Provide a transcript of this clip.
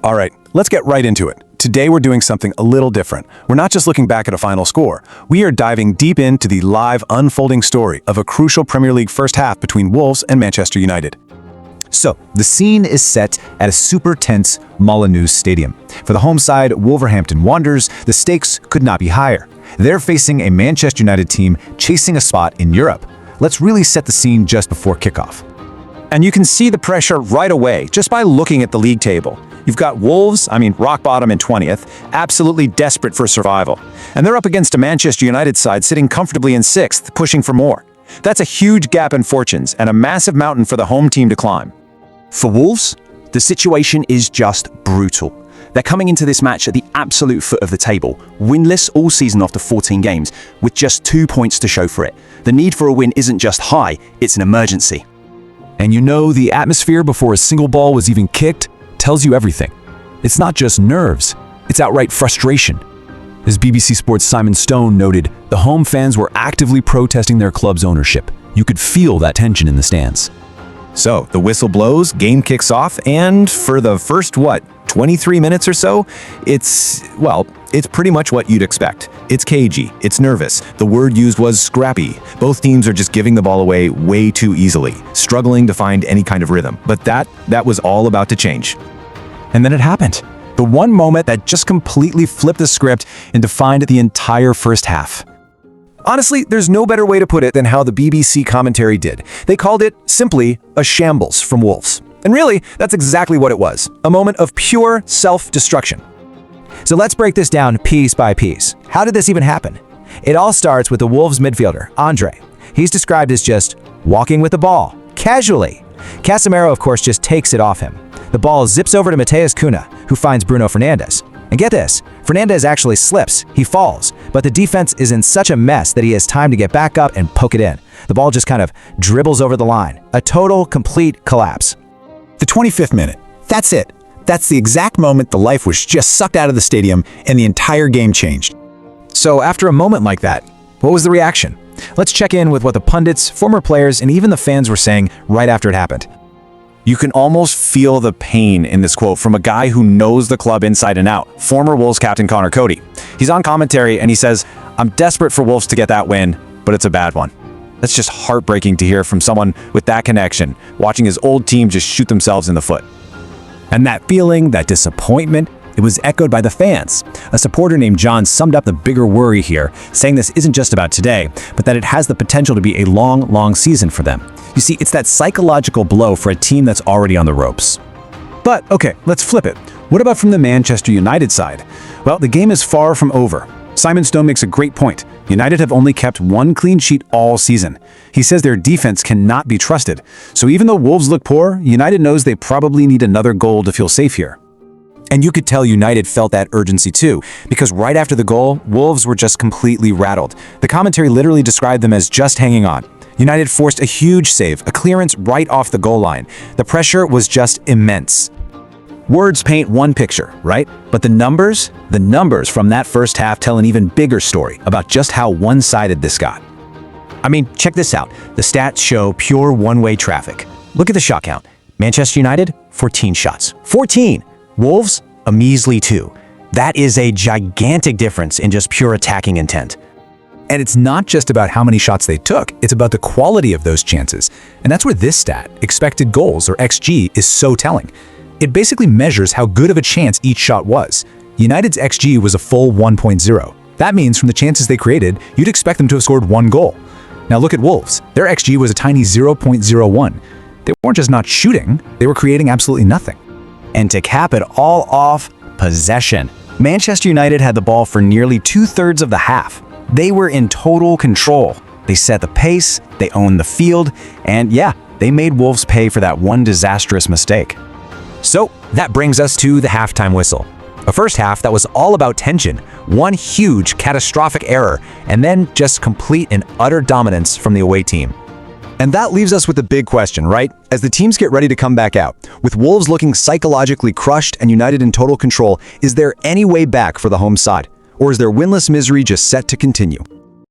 All right, let's get right into it. Today we're doing something a little different. We're not just looking back at a final score. We are diving deep into the live, unfolding story of a crucial Premier League first half between Wolves and Manchester United. So, the scene is set at a super tense Molineux stadium. For the home side, Wolverhampton Wanderers, the stakes could not be higher. They're facing a Manchester United team chasing a spot in Europe. Let's really set the scene just before kickoff. And you can see the pressure right away just by looking at the league table. You've got Wolves, rock bottom in 20th, absolutely desperate for survival. And they're up against a Manchester United side sitting comfortably in 6th, pushing for more. That's a huge gap in fortunes and a massive mountain for the home team to climb. For Wolves, the situation is just brutal. They're coming into this match at the absolute foot of the table, winless all season after 14 games, with just 2 points to show for it. The need for a win isn't just high, it's an emergency. And you know, the atmosphere before a single ball was even kicked tells you everything. It's not just nerves, it's outright frustration. As BBC Sports' Simon Stone noted, the home fans were actively protesting their club's ownership. You could feel that tension in the stands. So, the whistle blows, game kicks off, and for the first, 23 minutes or so, it's pretty much what you'd expect. It's cagey, it's nervous. The word used was scrappy. Both teams are just giving the ball away way too easily, struggling to find any kind of rhythm. But that was all about to change. And then it happened. The one moment that just completely flipped the script and defined the entire first half. Honestly, there's no better way to put it than how the BBC commentary did. They called it simply a shambles from Wolves. And really, that's exactly what it was. A moment of pure self-destruction. So let's break this down piece by piece. How did this even happen? It all starts with the Wolves midfielder, Andre. He's described as just walking with the ball, casually. Casemiro, of course, just takes it off him. The ball zips over to Matheus Cunha, who finds Bruno Fernandes. And get this, Fernandes actually slips, he falls, but the defense is in such a mess that he has time to get back up and poke it in. The ball just kind of dribbles over the line. A total, complete collapse. The 25th minute. That's it. That's the exact moment the life was just sucked out of the stadium and the entire game changed. So after a moment like that, what was the reaction? Let's check in with what the pundits, former players, and even the fans were saying right after it happened. You can almost feel the pain in this quote from a guy who knows the club inside and out, former Wolves captain Connor Toti. He's on commentary and he says, "I'm desperate for Wolves to get that win, but it's a bad one." That's just heartbreaking to hear from someone with that connection, watching his old team just shoot themselves in the foot. And that feeling, that disappointment, it was echoed by the fans. A supporter named John summed up the bigger worry here, saying this isn't just about today, but that it has the potential to be a long, long season for them. You see, it's that psychological blow for a team that's already on the ropes. But, okay, let's flip it. What about from the Manchester United side? Well, the game is far from over. Simon Stone makes a great point. United have only kept one clean sheet all season. He says their defense cannot be trusted. So even though Wolves look poor, United knows they probably need another goal to feel safe here. And you could tell United felt that urgency too, because right after the goal, Wolves were just completely rattled. The commentary literally described them as just hanging on. United forced a huge save, a clearance right off the goal line. The pressure was just immense. Words paint one picture, right? But the numbers from that first half tell an even bigger story about just how one-sided this got. Check this out. The stats show pure one-way traffic. Look at the shot count. Manchester United, 14 shots. 14! Wolves, a measly 2. That is a gigantic difference in just pure attacking intent. And it's not just about how many shots they took, it's about the quality of those chances. And that's where this stat, expected goals or XG, is so telling. It basically measures how good of a chance each shot was. United's XG was a full 1.0. That means from the chances they created, you'd expect them to have scored 1 goal. Now look at Wolves. Their XG was a tiny 0.01. They weren't just not shooting, they were creating absolutely nothing. And to cap it all off, possession. Manchester United had the ball for nearly 2/3 of the half. They were in total control. They set the pace, they owned the field, and yeah, they made Wolves pay for that one disastrous mistake. So that brings us to the halftime whistle. A first half that was all about tension, one huge catastrophic error, and then just complete and utter dominance from the away team. And that leaves us with the big question, right? As the teams get ready to come back out, with Wolves looking psychologically crushed and United in total control, is there any way back for the home side? Or is their winless misery just set to continue?